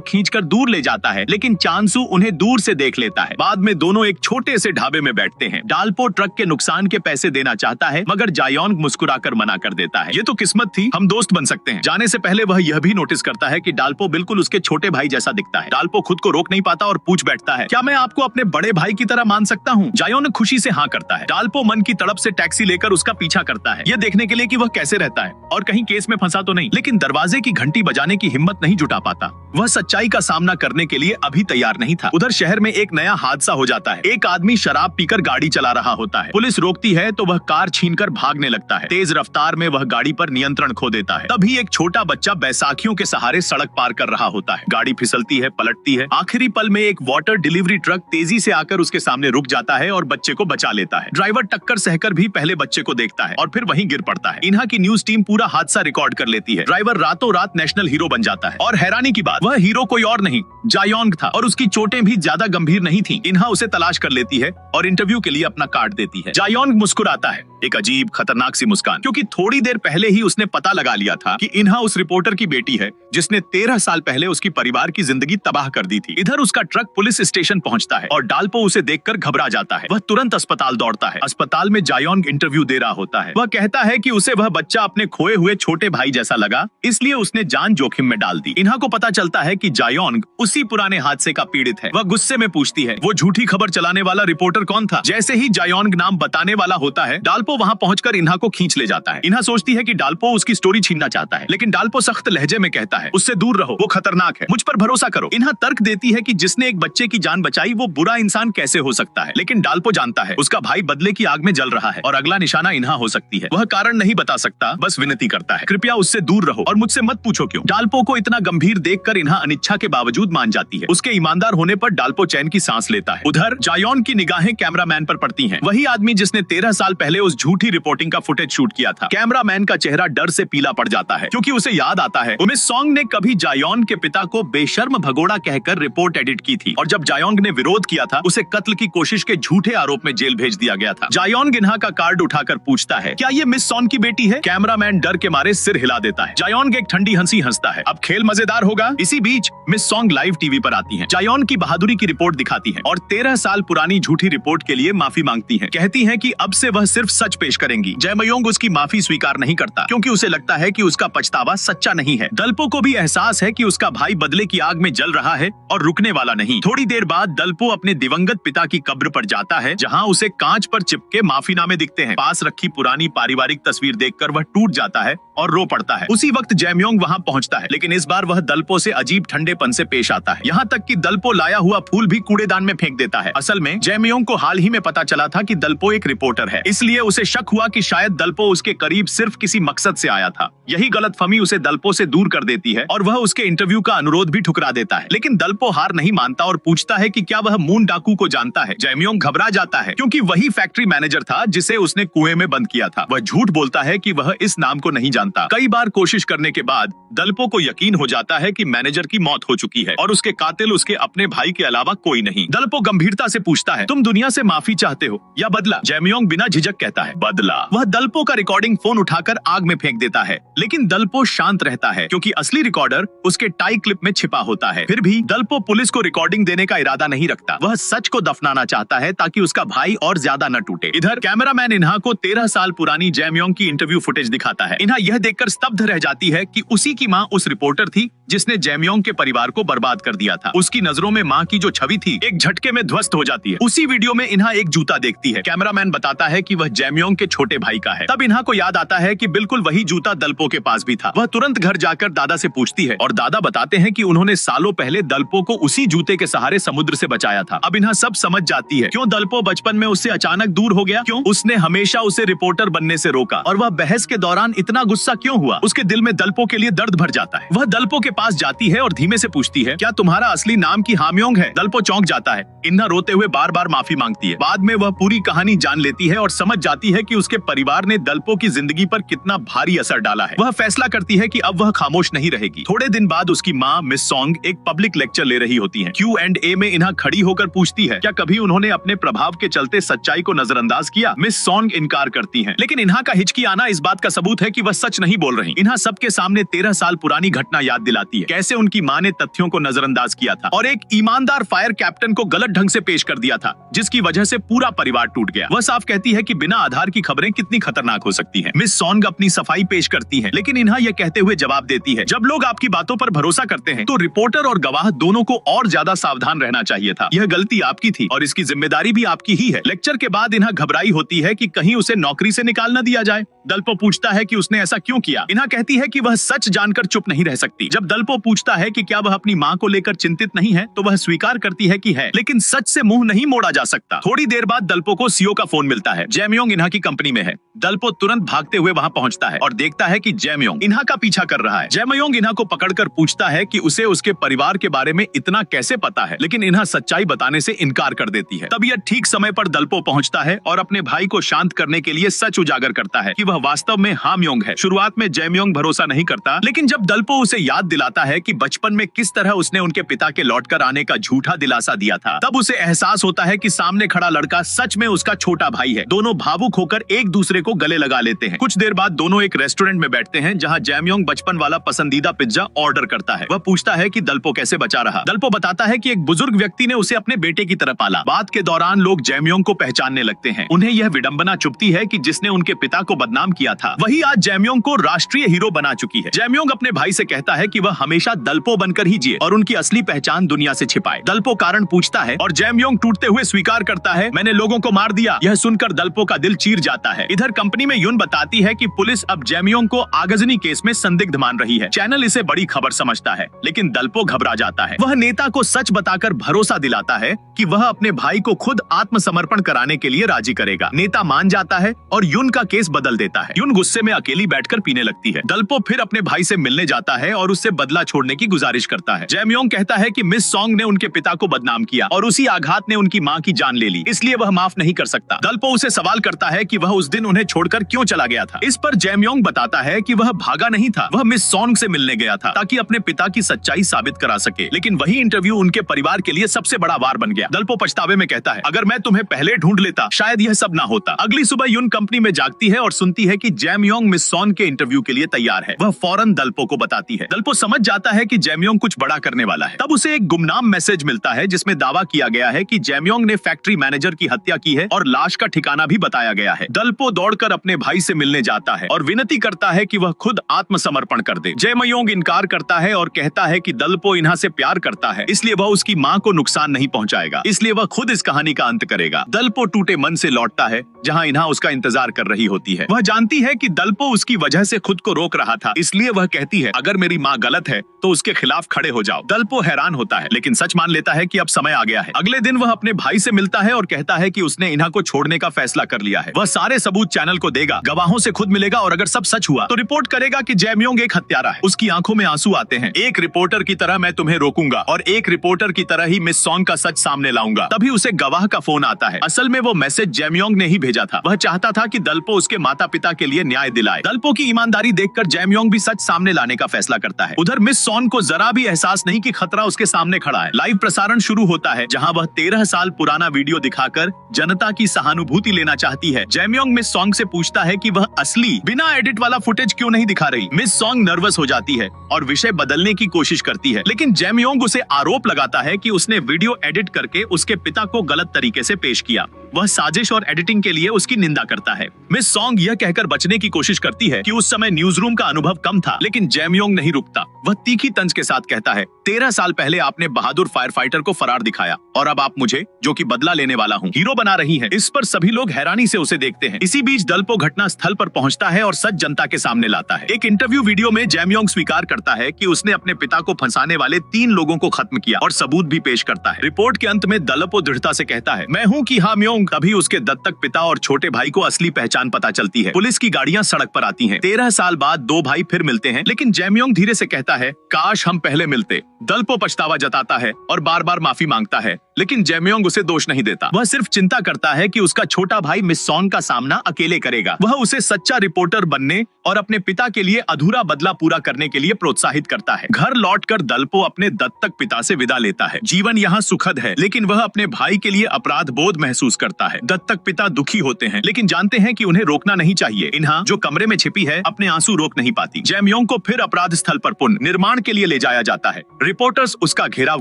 खींचकर दूर ले जाता है, लेकिन चांसू उन्हें दूर से देख लेता है। बाद में दोनों एक छोटे से ढाबे में बैठते हैं। डाल्पो ट्रक के नुकसान के पैसे देना चाहता है, मगर जायोंग मुस्कुराकर मना कर देता है। ये तो किस्मत थी, हम दोस्त बन सकते हैं। जाने से पहले वह यह भी नोटिस करता है कि डाल्पो बिल्कुल उसके छोटे भाई जैसा दिखता है। डाल्पो खुद को रोक नहीं पाता और पूछ बैठता है, क्या मैं आपको अपने बड़े भाई की तरह मान सकता हूँ? जायोंग खुशी से हाँ करता है। डाल्पो मन की तड़प से टैक्सी लेकर उसका पीछा करता है, यह देखने के लिए कि वह कैसे रहता है और कहीं केस में फंसा तो नहीं। लेकिन दरवाजे की घंटी बजाने की हिम्मत नहीं जुटा पाता। वह सच्चाई का सामना करने के लिए अभी तैयार नहीं था। उधर शहर में एक नया हादसा हो जाता है। एक आदमी शराब पीकर गाड़ी चला रहा होता है। पुलिस रोकती है तो वह कार छीनकर भागने लगता है। तेज रफ्तार में वह गाड़ी पर नियंत्रण खो देता है। तभी एक छोटा बच्चा बैसाखियों के सहारे सड़क पार कर रहा होता है। गाड़ी फिसलती है, पलटती है। आखिरी पल में एक वाटर डिलीवरी ट्रक तेजी से आकर उसके सामने रुक जाता है और बच्चे को बचा लेता है। ड्राइवर टक्कर सहकर भी पहले बच्चे को देखता है और फिर वहीं गिर पड़ता है। इन्हा की न्यूज टीम पूरा हादसा रिकॉर्ड कर लेती है। ड्राइवर रातों रात नेशनल हीरो बन जाता है और हैरानी की बात, वह हीरो कोई और नहीं, जायोंग था और उसकी चोटें भी ज्यादा गंभीर नहीं थी। इन्हा उसे तलाश कर लेती है और इंटरव्यू के लिए अपना कार्ड देती है। जायोंग मुस्कुराता है, एक अजीब खतरनाक सी मुस्कान, क्योंकि थोड़ी देर पहले ही उसने पता लगा लिया था कि इन्हा उस रिपोर्टर की बेटी है जिसने 13 साल पहले उसकी परिवार की जिंदगी तबाह कर दी थी। इधर उसका ट्रक पुलिस स्टेशन पहुंचता है और डाल्पो उसे देखकर घबरा जाता है। वह तुरंत अस्पताल दौड़ता है। अस्पताल में जायोंग इंटरव्यू दे रहा होता है। वह कहता है कि उसे वह बच्चा अपने खोए हुए छोटे भाई जैसा लगा, इसलिए उसने जान जोखिम में डाल दी। इन्हा को पता चलता है कि जायोंग उसी पुराने हादसे का पीड़ित है। वह गुस्से में पूछती है, वो झूठी खबर चलाने वाला रिपोर्टर कौन था? जैसे ही जायोंग नाम बताने वाला होता है, डाल्पो वहां पहुंचकर इन्हा को खींच ले जाता है। इन्हा सोचती है कि डाल्पो उसकी स्टोरी छीनना चाहता है, लेकिन डाल्पो सख्त लहजे में कहता है, उससे दूर रहो, वो खतरनाक है, मुझ पर भरोसा करो। इन्हा तर्क देती है कि जिसने एक बच्चे की जान बचाई वो बुरा इंसान कैसे हो सकता है, लेकिन डाल्पो जानता है उसका भाई बदले की आग में जल रहा है और अगला निशाना इन्हा हो सकती है। वह कारण नहीं बता सकता, बस विनती करता है, कृपया उससे दूर रहो और मुझसे मत पूछो क्यों। डाल्पो को इतना गंभीर देखकर इन्हा अनिच्छा के बावजूद मान जाती है। उसके ईमानदार होने पर डाल्पो चैन की सांस लेता है। उधर जायोंग की निगाहें कैमरामैन पर पड़ती हैं। वही आदमी जिसने 13 साल पहले उस झूठी रिपोर्टिंग का फुटेज शूट किया था। कैमरामैन का चेहरा डर से पीला पड़ जाता है, क्योंकि उसे याद आता है उमेश सॉन्ग ने कभी जायोंग के पिता को बेशर्म भगोड़ा कहकर रिपोर्ट एडिट की थी और जब जायोंग ने विरोध किया था, उसे कत्ल की कोशिश के झूठे आरोप में जेल भेज दिया गया था। जायोंग इन्हा का कार्ड उठाकर पूछता है, क्या ये मिस सॉन्ग की बेटी है? कैमरामैन डर के मारे सिर हिला देता है। जायोंग एक ठंडी हंसी हंसता है, अब खेल मजेदार होगा। इसी बीच मिस सॉन्ग लाइव टीवी पर आती है। जायोंग की बहादुरी की रिपोर्ट दिखाती है और 13 साल पुरानी झूठी रिपोर्ट के लिए माफी मांगती है। कहती है कि अब से वह सिर्फ सच पेश करेंगी। जयमयोंग उसकी माफी स्वीकार नहीं करता, क्योंकि उसे लगता है कि उसका पछतावा सच्चा नहीं है। दल्पो को भी एहसास है कि उसका भाई बदले की आग में जल रहा है और रुकने वाला नहीं। थोड़ी देर बाद दल्पो अपने दिवंगत पिता की कब्र पर जाता है, जहां उसे कांच पर चिपके माफीनामे दिखते हैं। पास रखी पुरानी पारिवारिक तस्वीर देखकर वह टूट जाता है और रो पड़ता है। उसी वक्त जयमयोंग वहां पहुंचता है, लेकिन इस बार वह दल्पो से अजीब ठंडेपन से पेश आता है। यहाँ तक कि दल्पो लाया हुआ फूल भी कूड़ेदान में फेंक देता है। असल में जयमयोंग को हाल ही में पता चला था कि दल्पो एक रिपोर्टर है, इसलिए उसे शक हुआ कि शायद दल्पो उसके करीब सिर्फ किसी मकसद से आया था। यही गलतफहमी उसे दल्पो से दूर कर देती है और वह उसके इंटरव्यू का अनुरोध भी ठुकरा देता है। लेकिन दल्पो हार नहीं मानता और पूछता है कि क्या वह मून डाकू को जानता है। जयमयोंग घबरा जाता है, क्योंकि वही फैक्ट्री मैनेजर था जिसे उसने कुएं में बंद किया था। वह झूठ बोलता है कि वह इस नाम को नहीं जानता। कई बार कोशिश करने के बाद दल्पो को यकीन हो जाता है कि मैनेजर की मौत हो चुकी है और उसके कातिल उसके अपने भाई के अलावा कोई नहीं। दल्पो गंभीरता से पूछता है, तुम दुनिया से माफी चाहते हो या बदला? जयमयोंग बिना झिझक कहता है, बदला। वह दल्पो का रिकॉर्डिंग फोन उठाकर आग में फेंक देता है, लेकिन दल्पो शांत रहता है, क्योंकि असली रिकॉर्डर उसके टाई क्लिप में छिपा होता है। फिर भी दल्पो पुलिस को रिकॉर्डिंग देने का इरादा नहीं रखता। वह सच को दफनाना चाहता है ताकि उसका भाई और ज्यादा न टूटे। इधर कैमरामैन इन्हा को 13 साल पुरानी जयमयोंग की इंटरव्यू फुटेज दिखाता है। इन्हा यह देखकर स्तब्ध रह जाती है कि उसी की मां उस रिपोर्टर थी जिसने जयमयोंग के परिवार को बर्बाद कर दिया था। उसकी नजरों में माँ की जो छवि थी एक झटके में ध्वस्त हो जाती है। उसी वीडियो में इन्हा एक जूता देखती है। कैमरामैन बताता है कि वह जैमयोंग के छोटे भाई का है। तब इन्हा को याद आता है कि बिल्कुल वही जूता दलपो के पास भी था। वह तुरंत घर जाकर दादा से पूछती है और दादा बताते हैं कि उन्होंने सालों पहले दलपो को उसी जूते के सहारे समुद्र से बचाया था। अब इन्हा सब समझ जाती है क्यों दलपो बचपन में उससे अचानक दूर हो गया, क्यों उसने हमेशा उसे रिपोर्टर बनने से रोका और वह बहस के दौरान इतना गुस्सा क्यों हुआ। उसके दिल में दलपो के लिए दर्द भर जाता है। वह दलपो के पास जाती है और धीमे से पूछती है, क्या तुम्हारा असली नाम की हामयोंग है? दलपो चौंक जाता है। इन्हा रोते हुए बार बार माफी मांगती है। बाद में वह पूरी कहानी जान लेती है और समझ जाती है कि उसके परिवार ने दलपो की जिंदगी पर कितना भारी असर डाला है। वह फैसला करती है कि अब वह खामोश नहीं रहेगी। थोड़े दिन बाद उसकी माँ मिस सॉन्ग एक पब्लिक लेक्चर ले रही होती है। Q&A में इन्हा खड़ी होकर पूछती है, क्या कभी उन्होंने अपने प्रभाव के चलते सच्चाई को नजरअंदाज किया? मिस सॉन्ग इनकार करती हैं, लेकिन इन्हा का हिचकी आना इस बात का सबूत है कि वह सच नहीं बोल रही। इन्हा सबके सामने 13 साल पुरानी घटना याद दिलाती है, कैसे उनकी माँ ने तथ्यों को नजरअंदाज किया था और एक ईमानदार फायर कैप्टन को गलत ढंग से पेश कर दिया था, जिसकी वजह से पूरा परिवार टूट गया। वह साफ कहती है कि बिना आधार की खबरें कितनी खतरनाक हो सकती हैं। मिस सॉन्ग अपनी सफाई पेश करती है, लेकिन इन्हा यह कहते हुए जवाब देती है, जब लोग आपकी बातों पर भरोसा करते हैं तो रिपोर्टर और गवाह दोनों को और ज्यादा सावधान रहना चाहिए था। यह गलती आपकी थी और इसकी जिम्मेदारी भी आपकी ही है। लेक्चर के बाद इन्हा घबराई होती है कि कहीं उसे नौकरी से निकाल न दिया जाए। दलपो पूछता है कि उसने ऐसा क्यों किया। इन्हा कहती है कि वह सच जानकर चुप नहीं रह सकती। जब दलपो पूछता है कि क्या वह अपनी माँ को लेकर चिंतित नहीं है, तो वह स्वीकार करती है कि है, लेकिन सच से मुंह नहीं मोड़ा जा सकता। थोड़ी देर बाद दलपो को सीओ का फोन मिलता है। जैमयोंग इन्हा की कंपनी में है। दलपो तुरंत भागते हुए वहां पहुंचता है और देखता है कि जैमयोंग इन्हा का पीछा कर रहा है। जैमयोंग इन्हा को पकड़कर पूछता है कि उसे उसके परिवार के बारे में इतना कैसे पता है, लेकिन इन्हा सच्चाई बताने से इनकार कर देती है। तब यह ठीक समय पर दलपो पहुंचता है और अपने भाई को शांत करने के लिए सच उजागर करता है कि वह वास्तव में हामयोंग है। शुरुआत में जैमयोंग भरोसा नहीं करता, लेकिन जब दलपो उसे याद दिलाता है कि बचपन में किस तरह उसने उनके पिता के लौटकर आने का झूठा दिलासा दिया था, तब उसे एहसास होता है कि सामने खड़ा लड़का सच में उसका छोटा भाई है। दोनों भावुक होकर एक दूसरे को गले लगा लेते हैं। कुछ देर बाद दोनों एक रेस्टोरेंट में बैठते हैं, जहां जैमयोंग बचपन वाला पसंदीदा पिज्जा ऑर्डर करता है। वह पूछता है कि दलपो कैसे बचा रहा। दलपो बताता है कि एक बुजुर्ग व्यक्ति ने उसे अपने बेटे की तरह पाला। बात के दौरान लोग जैमयोंग को पहचानने लगते हैं। उन्हें यह विडंबना चुभती है कि जिसने उनके पिता को बदनाम किया था, वही आज जैमयोंग को राष्ट्रीय हीरो बना चुकी है। जैमयोंग अपने भाई से कहता है कि वह हमेशा दलपो बनकर ही जिए और उनकी असली पहचान दुनिया से छिपाए। दलपो कारण पूछता है और जैमयोंग टूटते हुए स्वीकार करता है, मैंने लोगों को मार दिया। यह सुनकर दलपो का दिल चीर जाता है। इधर कंपनी में यून बताती है कि पुलिस अब जैमयोंग को आगजनी केस में संदिग्ध मान रही है। चैनल इसे बड़ी खबर समझता है, लेकिन दलपो घबरा जाता है। वह नेता को सच बताकर भरोसा दिलाता है कि वह अपने भाई को खुद आत्मसमर्पण कराने के लिए राजी करेगा। नेता मान जाता है और यून का केस बदल देता है। यून गुस्से में अकेली बैठकर पीने लगती है। दलपो फिर अपने भाई से मिलने जाता है और उससे बदला छोड़ने की गुजारिश करता है। जैमयोंग कहता है कि मिस सॉन्ग ने उनके पिता को बदनाम किया और उसी आघात ने उनकी माँ की जान ले ली, इसलिए वह माफ नहीं कर सकता। दलपो उसे सवाल करता है कि वह उस दिन उन्हें छोड़कर क्यों चला गया था। इस पर जैमयोंग बताता है कि वह भागा नहीं था, वह मिस सॉन्ग से मिलने गया था ताकि अपने पिता की सच्चाई साबित करा सके। लेकिन वही इंटरव्यू उनके परिवार के लिए सबसे बड़ा वार बन गया। दलपो पछतावे में कहता है, अगर मैं तुम्हें पहले ढूंढ लेता शायद यह सब ना होता। अगली सुबह यून कंपनी में जागती है और सुनती है कि जैमयोंग मिस सॉन्ग के इंटरव्यू के लिए तैयार है। वह फौरन दलपो को बताती है। दलपो समझ जाता है कि जैमयोंग कुछ बड़ा करने वाला है। तब उसे एक गुमनाम मैसेज मिलता है जिसमें दावा किया गया है कि जैमयोंग ने फैक्ट्री मैनेजर की हत्या की है और लाश का ठिकाना भी बताया गया है। दलपो दौड़कर अपने भाई से मिलने जाता है और विनती करता है कि वह खुद आत्मसमर्पण कर दे। जैमयोंग इनकार करता है और कहता है कि दलपो इन्हा से प्यार करता है, इसलिए वह उसकी माँ को नुकसान नहीं पहुंचाएगा, इसलिए वह खुद इस कहानी का अंत करेगा। दलपो टूटे मन से लौटता है, जहां इन्हा उसका इंतजार कर रही होती है। वह जानती है कि दलपो उसकी वजह से खुद को रोक रहा था, इसलिए वह कहती है, अगर मेरी माँ गलत है तो उसके खिलाफ खड़े हो जाओ। दलपो हैरान होता है, लेकिन सच मान लेता है कि अब समय आ गया है। अगले दिन वह अपने भाई से मिलता है और कहता है कि उसने इन्हा को छोड़ने का फैसला कर लिया है। वह सारे सबूत चैनल को देगा, गवाहों से खुद मिलेगा और अगर सब सच हुआ तो रिपोर्ट करेगा कि जैमयोंग एक हत्यारा है। उसकी आंखों में आंसू आते हैं। एक रिपोर्टर की तरह मैं तुम्हें रोकूंगा और एक रिपोर्टर की तरह ही मिस सॉन्ग का सच सामने लाऊंगा। तभी उसे गवाह का फोन आता है। असल में वो मैसेज जैमयोंग ने ही भेजा था। वह चाहता था कि दलपो उसके माता पिता के लिए न्याय दिलाए। दलपो की ईमानदारी देखकर जैमयोंग भी सच सामने लाने का फैसला करता है। उधर मिस सॉन्ग को जरा भी एहसास नहीं कि खतरा उसके सामने खड़ा है। लाइव प्रसारण शुरू होता है, जहां वह 13 साल पुराना वीडियो दिखाकर जनता की सहानुभूति लेना चाहती है। जैमयोंग मिस सॉन्ग से पूछता है कि वह असली बिना एडिट वाला फुटेज क्यों नहीं दिखा रही। मिस सॉन्ग नर्वस हो जाती है और विषय बदलने की कोशिश करती है, लेकिन जैमयोंग उसे आरोप लगाता है कि उसने वीडियो एडिट करके उसके पिता को गलत तरीके से पेश किया। वह साजिश और एडिटिंग के लिए उसकी निंदा करता है। मिस सॉन्ग यह कहकर बचने की कोशिश करती है कि उस समय न्यूज रूम का अनुभव कम था, लेकिन जैमयोंग नहीं रुकता। वह तीखी तंज के साथ कहता है, 13 साल पहले आपने बहादुर फायर फाइटर को फरार दिखाया और अब आप मुझे, जो कि बदला लेने वाला हूँ, हीरो बना रही है। इस पर सभी लोग हैरानी से उसे देखते हैं। इसी बीच दलपो घटना स्थल पर पहुंचता है और सच जनता के सामने लाता है। एक इंटरव्यू वीडियो में जैमयोंग स्वीकार करता है कि उसने अपने पिता को फंसाने वाले 3 लोगों को खत्म किया और सबूत भी पेश करता है। रिपोर्ट के अंत में दलपो दृढ़ता से कहता है, मैं हूँ कि हाँ म्योंग। तभी उसके दत्तक पिता और छोटे भाई को असली पहचान पता चलती है। पुलिस की गाड़ियां सड़क पर आती हैं। 13 साल बाद 2 भाई फिर मिलते हैं, लेकिन जैमयोंग धीरे से कहता है, काश हम पहले मिलते। दलपो पछतावा जताता है और बार बार माफी मांगता है, लेकिन जैमयोंग उसे दोष नहीं देता। वह सिर्फ चिंता करता है कि उसका छोटा भाई मिस सॉन्ग का सामना अकेले करेगा। वह उसे सच्चा रिपोर्टर बनने और अपने पिता के लिए अधूरा बदला पूरा करने के लिए प्रोत्साहित करता है। घर लौटकर दलपो अपने दत्तक पिता से विदा लेता है। जीवन यहाँ सुखद है, लेकिन वह अपने भाई के लिए अपराध बोध महसूस करता है। दत्तक पिता दुखी होते हैं, लेकिन जानते हैं कि उन्हें रोकना नहीं चाहिए। इन्हा, जो कमरे में छिपी है, अपने आंसू रोक नहीं पाती। जैमयोंग को फिर अपराध स्थल पर पुनर्निर्माण के लिए ले जाया जाता है। रिपोर्टर्स उसका घेराव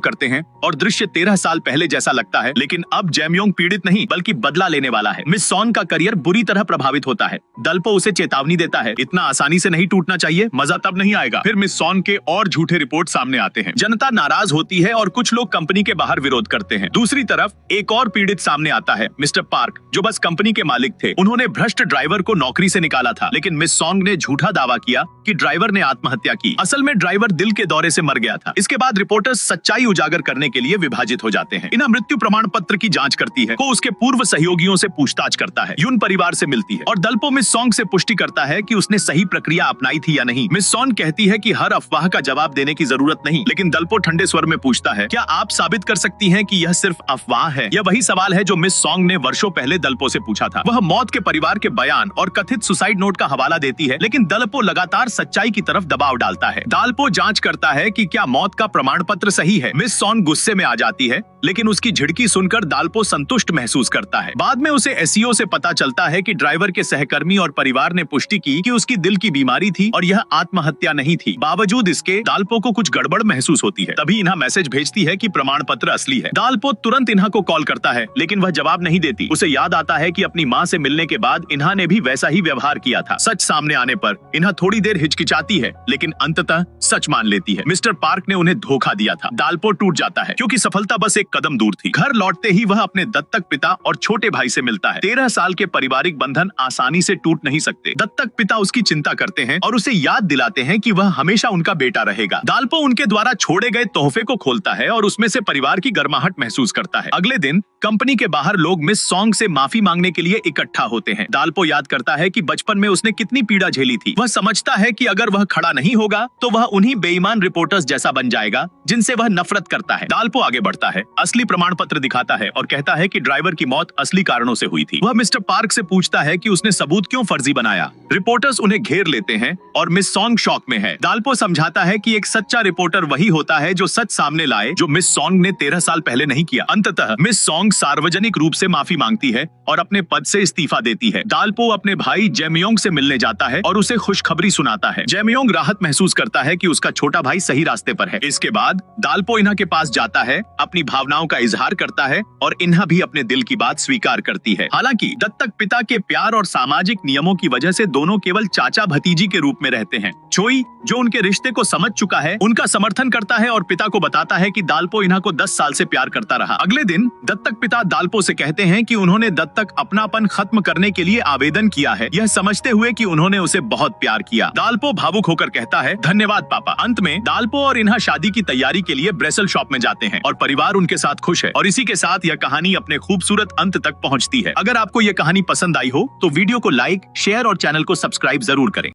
करते हैं और दृश्य 13 साल पहले जैसा लगता है, लेकिन अब जैमयोंग पीड़ित नहीं बल्कि बदला लेने वाला है। मिस सॉन्ग का करियर बुरी तरह प्रभावित होता है। दलपो उसे चेतावनी देता है, इतना आसानी से नहीं टूटना चाहिए, मजा तब नहीं आएगा। फिर मिस सॉन्ग के और झूठे रिपोर्ट सामने आते हैं। जनता नाराज होती है और कुछ लोग कंपनी के बाहर विरोध करते हैं। दूसरी तरफ एक और पीड़ित सामने आता है, मिस्टर पार्क, जो बस कंपनी के मालिक थे। उन्होंने भ्रष्ट ड्राइवर को नौकरी से निकाला था, लेकिन मिस सॉन्ग ने झूठा दावा किया कि ड्राइवर ने आत्महत्या की। असल में ड्राइवर दिल के दौरे से मर गया था। इसके बाद रिपोर्टर्स सच्चाई उजागर करने के लिए विभाजित हो जाते हैं। इन्हें मृत्यु प्रमाण पत्र की जांच करती है, को उसके पूर्व सहयोगियों से पूछताछ करता है, यून परिवार से मिलती है और दलपो मिस सॉन्ग से पुष्टि करता है कि उसने सही प्रक्रिया अपनाई थी या नहीं। मिस सॉन्ग कहती है कि हर अफवाह का जवाब देने की जरूरत नहीं, लेकिन दलपो ठंडे स्वर में पूछता है, क्या आप साबित कर सकती हैं कि यह सिर्फ अफवाह है? यह वही सवाल है जो मिस सॉन्ग ने वर्षों पहले दलपो से पूछा था। वह मौत के परिवार के बयान और कथित सुसाइड नोट का हवाला देती है, लेकिन दलपो लगातार सच्चाई की तरफ दबाव डालता है। दलपो जांच करता है कि क्या मौत का प्रमाण पत्र सही है। मिस सॉन्ग गुस्से में आ जाती है, लेकिन उसकी झिड़की सुनकर दलपो संतुष्ट महसूस करता है। बाद में उसे एसईओ से पता चलता है कि ड्राइवर के सहकर्मी और परिवार ने पुष्टि की कि उसकी दिल की बीमारी थी और यह आत्महत्या नहीं थी। बावजूद इसके दलपो को कुछ गड़बड़ महसूस होती है। तभी इन्हा मैसेज भेजती है कि प्रमाण पत्र असली है। दलपो तुरंत इन्हा को कॉल करता है, लेकिन वह जवाब नहीं देती। उसे याद आता है कि अपनी माँ से मिलने के बाद इन्हा ने भी वैसा ही व्यवहार किया था। सच सामने आने पर इन्हा थोड़ी देर हिचकिचाती है, लेकिन अंततः सच मान लेती है। मिस्टर पार्क ने उन्हें धोखा दिया था। दलपो टूट जाता है, क्योंकि सफलता बस एक कदम दूर थी। घर लौटते ही वह अपने दत्तक पिता और छोटे भाई से मिलता है। 13 साल के पारिवारिक बंधन आसानी से टूट नहीं सकते। दत्तक पिता उसकी चिंता करते हैं और उसे याद दिलाते हैं कि वह हमेशा उनका बेटा रहेगा। दलपो उनके द्वारा छोड़े गए तोहफे को खोलता है और उसमें से परिवार की गर्माहट महसूस करता है। अगले दिन कंपनी के बाहर लोग मिस सॉन्ग से माफी मांगने के लिए इकट्ठा होते हैं। दलपो याद करता है कि बचपन में उसने कितनी पीड़ा झेली थी। वह समझता है कि अगर वह खड़ा नहीं होगा तो वह उन्हीं बेईमान रिपोर्टर्स जैसा बन जाएगा जिनसे वह नफरत करता है। दलपो आगे बढ़ता है, असली प्रमाण पत्र दिखाता है और कहता है कि ड्राइवर की मौत असली कारणों से हुई थी। वह मिस्टर पार्क से पूछता है कि उसने सबूत क्यों फर्जी बनाया। रिपोर्टर्स उन्हें घेर लेते हैं और मिस सॉन्ग शॉक में है। दलपो समझाता है कि एक सच्चा रिपोर्टर वही होता है जो सच सामने लाए, जो मिस सॉन्ग ने 13 साल पहले नहीं किया। अंततः मिस सॉन्ग सार्वजनिक रूप से माफी मांगती है और अपने पद से इस्तीफा देती है। दलपो अपने भाई जैमयोंग से मिलने जाता है और उसे खुशखबरी सुनाता है। जैमयोंग राहत महसूस करता है कि उसका छोटा भाई सही रास्ते पर है। इसके बाद दलपो इन्हा के पास जाता है, अपनी भावनाओं का इजहार करता है और इन्हा भी अपने दिल की बात स्वीकार करती है। हालांकि दत्तक पिता के प्यार और सामाजिक नियमों की वजह से दोनों केवल चाचा भतीजी के रूप में रहते हैं। चोई, जो उनके रिश्ते को समझ चुका है, उनका समर्थन करता है और पिता को बताता है कि दलपो इन्हा को 10 साल से प्यार करता रहा। अगले दिन दत्तक पिता दलपो से कहते हैं कि उन्होंने दत्तक अपनापन खत्म करने के लिए आवेदन किया है, यह समझते हुए कि उन्होंने उसे बहुत प्यार किया। दलपो भावुक होकर कहता है, धन्यवाद पापा। अंत में दलपो और इन्हा शादी की तैयारी के लिए ब्रेसल शॉप में जाते हैं और परिवार उनके साथ खुश है। और इसी के साथ यह कहानी अपने खूबसूरत अंत तक पहुंचती है। अगर आपको यह कहानी पसंद आई हो तो वीडियो को लाइक, शेयर और चैनल को सब्सक्राइब जरूर करें।